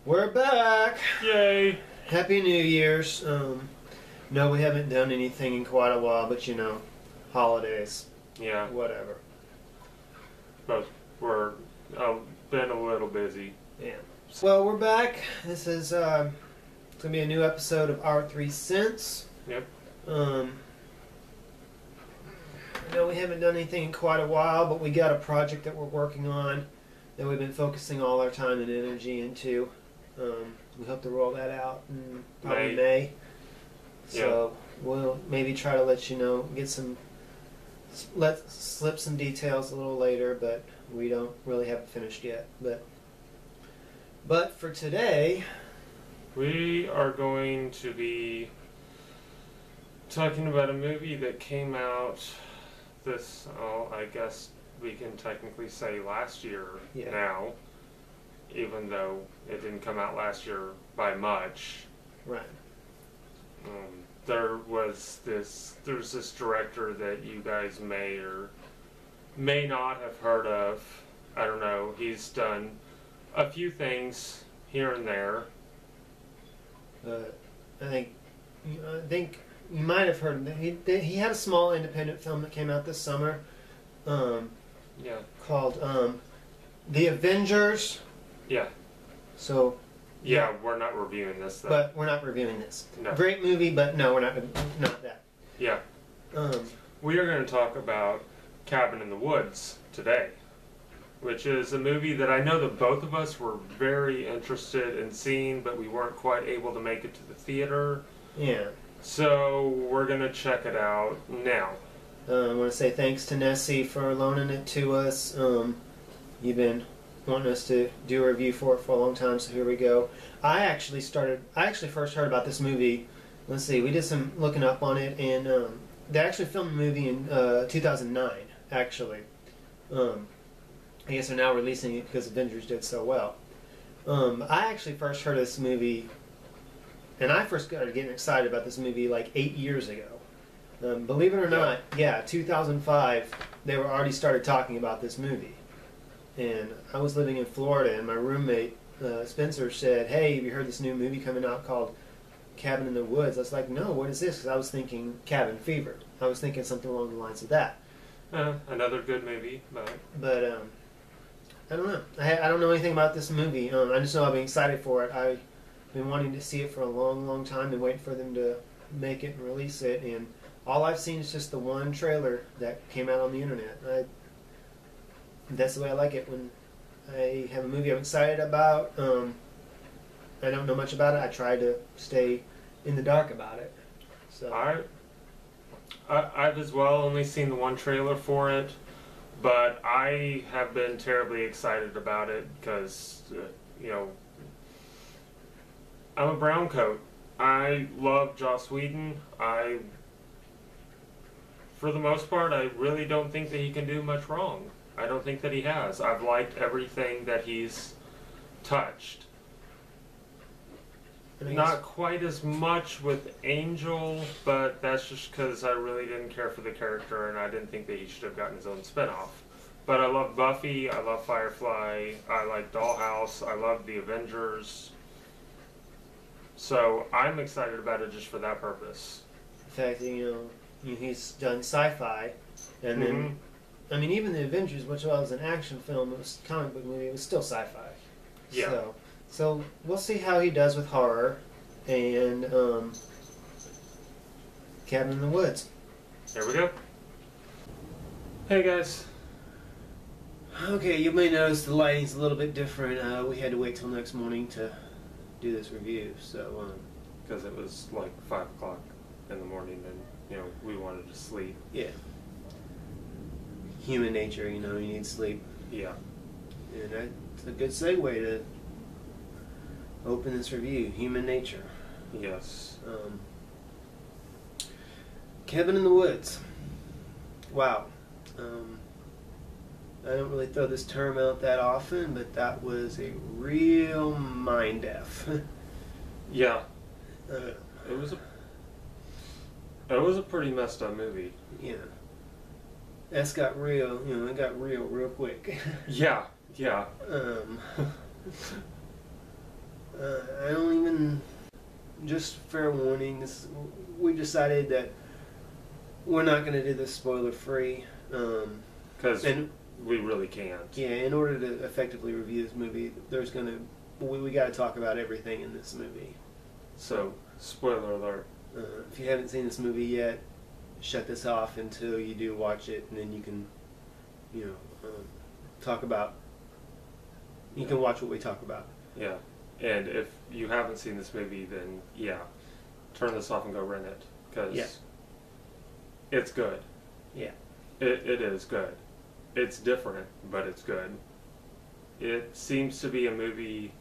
We're back! Yay! Happy New Year's. No, we haven't done anything in quite a while, but you know, holidays. Yeah, Whatever. but we're been a little busy. Yeah. Well, we're back. This is it's gonna be a new episode of Our 3 Cents. Yep. I know we haven't done anything in quite a while, but we got a project that we're working on that we've been focusing all our time and energy into. We hope to roll that out in probably May. So we'll maybe try to let you know, slip some details a little later, but we don't really have it finished yet. But for today, We are going to be talking about a movie that came out I guess we can technically say last year now, even though it didn't come out last year by much. right? There's this director that you guys may or may not have heard of. I don't know. He's done a few things here and there. I think you might have heard of him. He had a small independent film that came out this summer, called The Avengers. Yeah. So. Yeah, we're not reviewing this though. But we're not reviewing this. No. Great movie, but no, we're not that. Yeah. We are going to talk about Cabin in the Woods today, which is a movie that I know that both of us were very interested in seeing, but we weren't quite able to make it to the theater. Yeah. So we're going to check it out now. I want to say thanks to Nessie for loaning it to us. You've been wanting us to do a review for it for a long time, so here we go. I actually first heard about this movie. Let's see, we did some looking up on it, and they actually filmed the movie in 2009. Actually, I guess they're now releasing it because Avengers did so well. I actually first heard of this movie, and I first started getting excited about this movie like 8 years ago. Believe it or not, 2005, they were already started talking about this movie. And I was living in Florida, and my roommate, Spencer, said, "Hey, have you heard this new movie coming out called Cabin in the Woods?" I was like, "No, what is this?" Because I was thinking Cabin Fever. I was thinking something along the lines of that. Another good movie, But I don't know. I don't know anything about this movie. I just know I've been excited for it. I've been wanting to see it for a long, long time and waiting for them to make it and release it. And all I've seen is just the one trailer that came out on the internet. That's the way I like it when I have a movie I'm excited about. I don't know much about it. I try to stay in the dark about it. So I've as well only seen the one trailer for it, but I have been terribly excited about it because, I'm a brown coat. I love Joss Whedon. For the most part, I really don't think that he can do much wrong. I don't think that he has. I've liked everything that he's touched. Not quite as much with Angel, but that's just because I really didn't care for the character and I didn't think that he should have gotten his own spinoff. But I love Buffy, I love Firefly, I like Dollhouse, I love The Avengers. So I'm excited about it just for that purpose. In fact, he's done sci-fi, and then, I mean, even The Avengers, which was an action film, it was a comic book movie, it was still sci-fi. Yeah. So we'll see how he does with horror and Cabin in the Woods. Here we go. Hey guys. Okay, you may notice the lighting's a little bit different. We had to wait till next morning to do this review, so because it was like 5 o'clock in the morning and we wanted to sleep. Yeah. Human nature, you need sleep. Yeah. And that's a good segue to open this review, Human Nature. Yes. Cabin in the Woods. Wow. I don't really throw this term out that often, but that was a real mind-F. Yeah. It was a pretty messed up movie. Yeah. That's got real, it got real quick. Yeah. I don't even. Just fair warning. We decided that we're not going to do this spoiler free. Because we really can't. Yeah, in order to effectively review this movie, we got to talk about everything in this movie. So, spoiler alert. If you haven't seen this movie yet, shut this off until you do watch it, and then you can, talk about. You can watch what we talk about. Yeah, and if you haven't seen this movie, then turn this off and go rent it, because it's good. Yeah, it is good. It's different, but it's good. It seems to be a movie.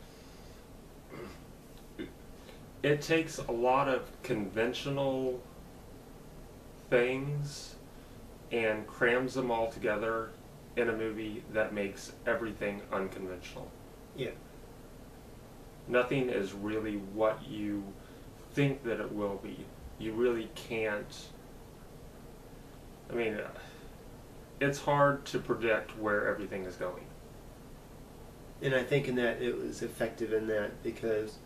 It takes a lot of conventional things and crams them all together in a movie that makes everything unconventional. Yeah. Nothing is really what you think that it will be. You really can't. I mean, it's hard to predict where everything is going. And I think in that it was effective in that because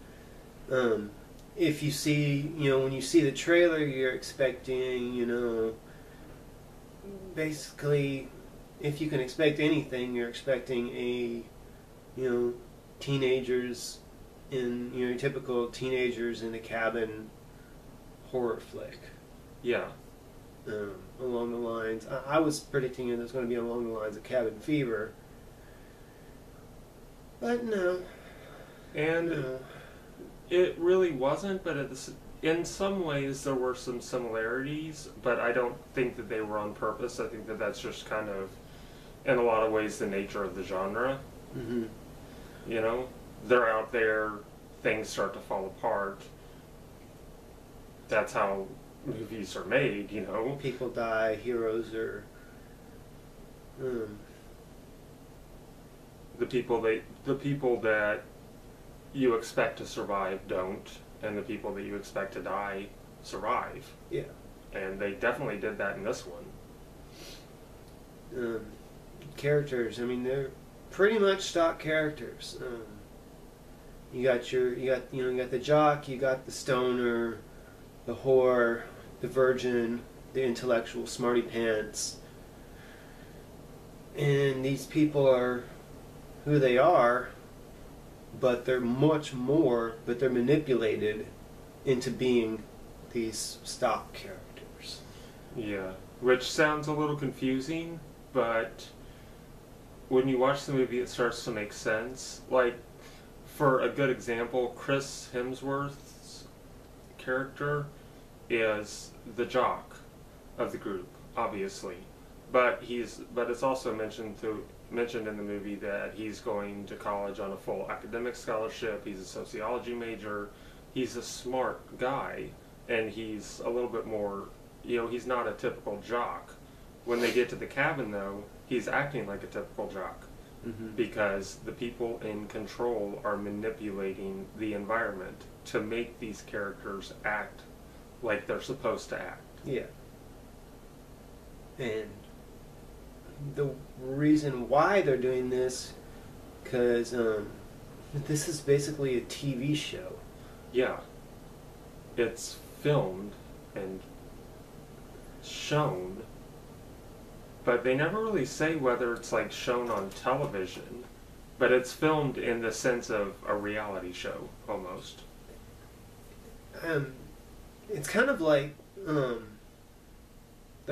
if you see, when you see the trailer, you're expecting, basically, if you can expect anything, you're expecting teenagers your typical teenagers in a cabin horror flick. Yeah. Along the lines, I was predicting it was going to be along the lines of Cabin Fever. But no. And it really wasn't, but in some ways there were some similarities, but I don't think that they were on purpose. I think that that's just kind of, in a lot of ways, the nature of the genre. Mm-hmm. They're out there, things start to fall apart. That's how movies are made, People die, heroes are... The people that you expect to survive don't, and the people that you expect to die survive. Yeah. And they definitely did that in this one. Characters, they're pretty much stock characters. You got the jock, you got the stoner, the whore, the virgin, the intellectual smarty pants. And these people are who they are, but they're much more, but they're manipulated into being these stock characters. Yeah, which sounds a little confusing, but when you watch the movie it starts to make sense. Like, for a good example, Chris Hemsworth's character is the jock of the group, obviously. But it's also mentioned in the movie that he's going to college on a full academic scholarship. He's a sociology major. He's a smart guy, and he's a little bit more, he's not a typical jock. When they get to the cabin, though, he's acting like a typical jock. Mm-hmm. Because the people in control are manipulating the environment to make these characters act like they're supposed to act. Yeah. And the reason why they're doing this, because this is basically a TV show. Yeah. It's filmed and shown, but they never really say whether it's like shown on television, but it's filmed in the sense of a reality show, almost. It's kind of like the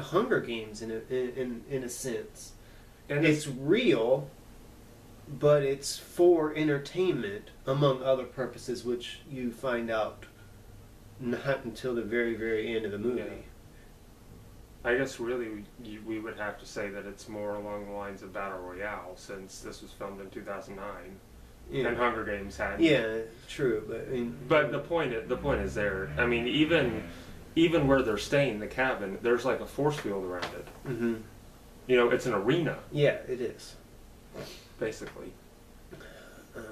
Hunger Games in a sense. And it's real, but it's for entertainment, among other purposes, which you find out not until the very, very end of the movie. Yeah. I guess really we would have to say that it's more along the lines of Battle Royale, since this was filmed in 2009, and Hunger Games had. Yeah, true, but the point is there. Even where they're staying, the cabin, there's like a force field around it. Mm-hmm. It's an arena. Yeah, it is. Basically. I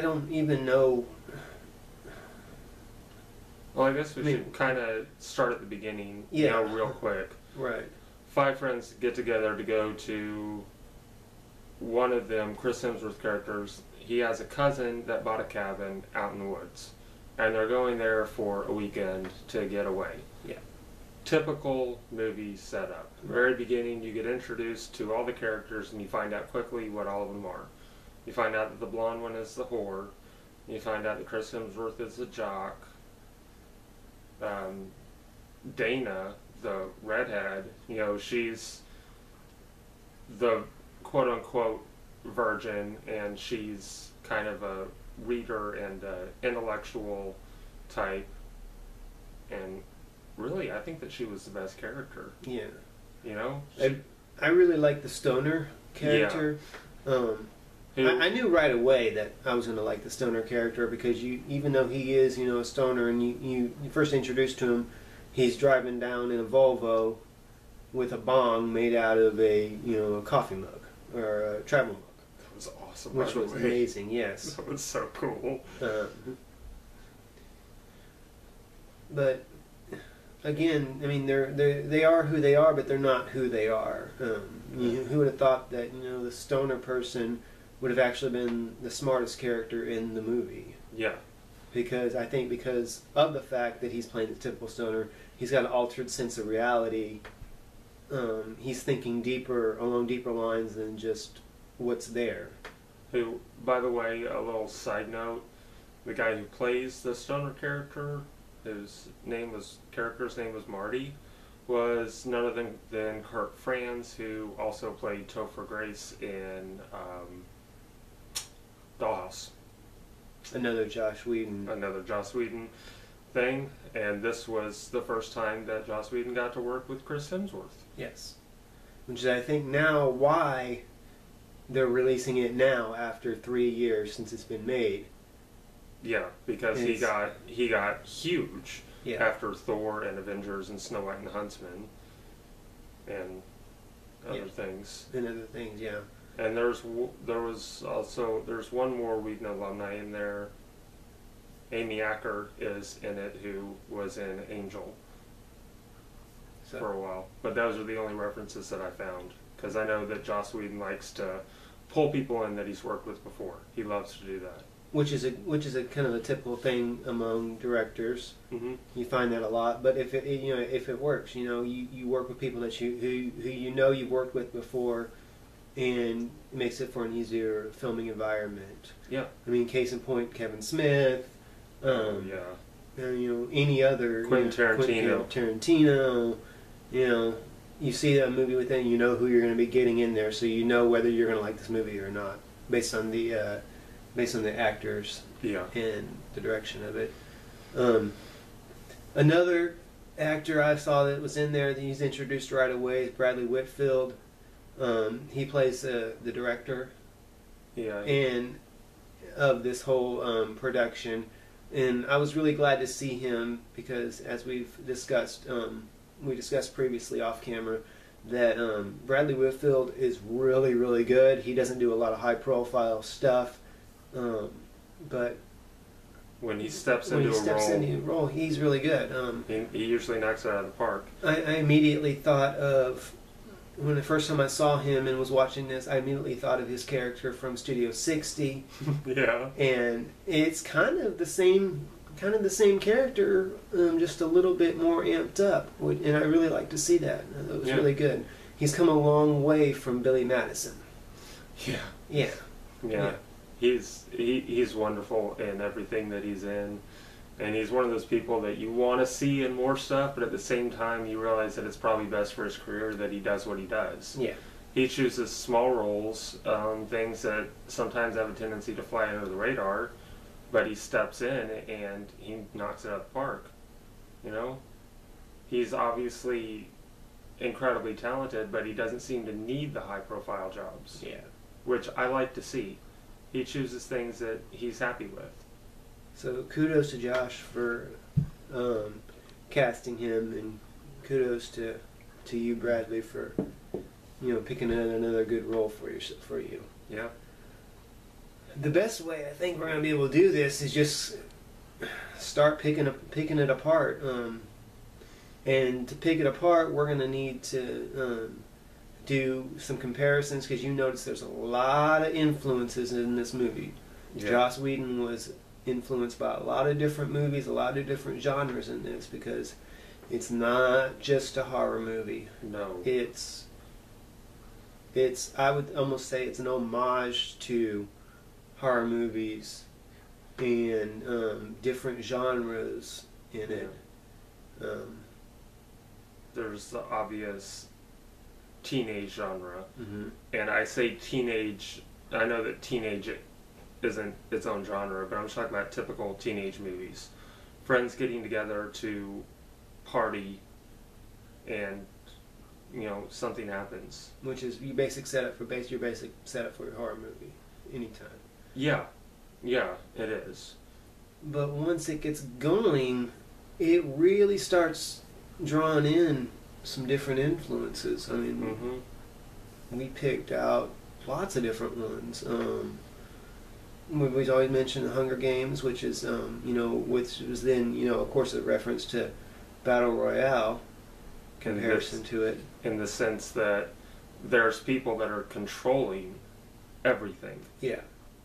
don't even know. Well, I guess we should kind of start at the beginning, real quick. Right. 5 friends get together to go to one of them, Chris Hemsworth characters, he has a cousin that bought a cabin out in the woods, and they're going there for a weekend to get away. Yeah. Typical movie setup. Right. Very beginning, you get introduced to all the characters, and you find out quickly what all of them are. You find out that the blonde one is the whore. You find out that Chris Hemsworth is the jock. Dana, the redhead, she's the quote-unquote virgin, and she's kind of a reader and intellectual type. And really, I think that she was the best character. Yeah. I really like the stoner character. Yeah. I knew right away that I was going to like the stoner character because even though he is, a stoner, and you first introduced to him, he's driving down in a Volvo with a bong made out of a coffee mug or a travel mug. That was awesome. Which was amazing. Yes. That was so cool. But again, I mean, they are who they are, but they're not who they are. Who would have thought that the stoner person would have actually been the smartest character in the movie? Yeah. Because I think because of the fact that he's playing the typical stoner, he's got an altered sense of reality. He's thinking along deeper lines than just what's there. Who, by the way, a little side note, the guy who plays the stoner character, his character's name was Marty, was none other than Kurt Franz, who also played Topher Grace in Dollhouse. Another Joss Whedon thing, and this was the first time that Joss Whedon got to work with Chris Hemsworth. Yes. Which is, I think, now why they're releasing it now after 3 years since it's been made. Yeah, because he got huge after Thor and Avengers and Snow White and the Huntsman and other things. And other things, yeah. And there's one more Whedon alumni in there. Amy Acker is in it, who was in Angel for a while. But those are the only references that I found, because I know that Joss Whedon likes to pull people in that he's worked with before. He loves to do that. Which is a kind of a typical thing among directors. Mm-hmm. You find that a lot. But if it works, you work with people that who you've worked with before, and it makes it for an easier filming environment. Yeah. I mean, case in point, Kevin Smith. Any other Quentin Tarantino. You see a movie with them, you know who you're going to be getting in there, so you know whether you're going to like this movie or not, based on the actors and the direction of it. Another actor I saw that was in there that he's introduced right away is Bradley Whitfield. He plays the director and of this whole production, and I was really glad to see him because, as we've discussed, we discussed previously off camera, that Bradley Whitfield is really, really good. He doesn't do a lot of high-profile stuff, but when he steps into a role, he's really good. He usually knocks it out of the park. I immediately thought of, when the first time I saw him and was watching this, I immediately thought of his character from Studio 60. Yeah. And it's kind of the same character, just a little bit more amped up. And I really like to see that. It was really good. He's come a long way from Billy Madison. Yeah. He's wonderful in everything that he's in. And he's one of those people that you want to see in more stuff, but at the same time you realize that it's probably best for his career that he does what he does. Yeah. He chooses small roles, things that sometimes have a tendency to fly under the radar, but he steps in and he knocks it out of the park. He's obviously incredibly talented, but he doesn't seem to need the high-profile jobs. Yeah. Which I like to see. He chooses things that he's happy with. So kudos to Josh for casting him, and kudos to you, Bradley, for picking another good role for you. Yeah. The best way I think we're going to be able to do this is just start picking it apart. And to pick it apart, we're going to need to do some comparisons because you notice there's a lot of influences in this movie. Yeah. Joss Whedon was influenced by a lot of different movies, a lot of different genres in this because it's not just a horror movie. No. It's I would almost say it's an homage to horror movies and different genres in it. There's the obvious teenage genre, Mm-hmm. and I say teenage. I know that teenage isn't its own genre, but I'm just talking about typical teenage movies. Friends getting together to party, and something happens. Which is your basic setup for your basic setup for your horror movie, anytime. Yeah, it is. But once it gets going, it really starts drawing in some different influences. I mean, we picked out lots of different ones. We've always mentioned the Hunger Games, which is, which was then, of course, a reference to Battle Royale comparison to it. In the sense that there's people that are controlling everything. Yeah.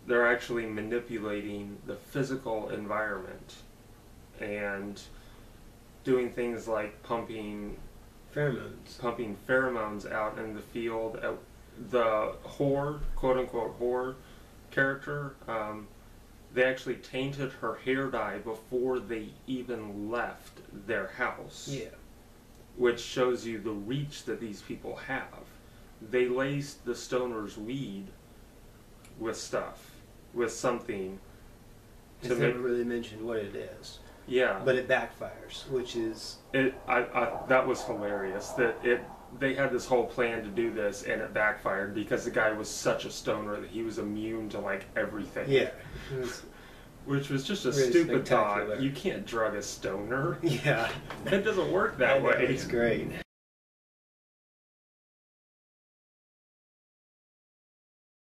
They're actually manipulating the physical environment and doing things like pumping pheromones out in the field. The whore, quote unquote whore character, they actually tainted her hair dye before they even left their house. Yeah. Which shows you the reach that these people have. They laced the stoners' weed with something. It's never really mentioned what it is. Yeah. But it backfires, which is... that was hilarious. They had this whole plan to do this, and it backfired because the guy was such a stoner that he was immune to, like, everything. Yeah. Which was just a really stupid thought. You can't drug a stoner. Yeah. It doesn't work that way. It's great.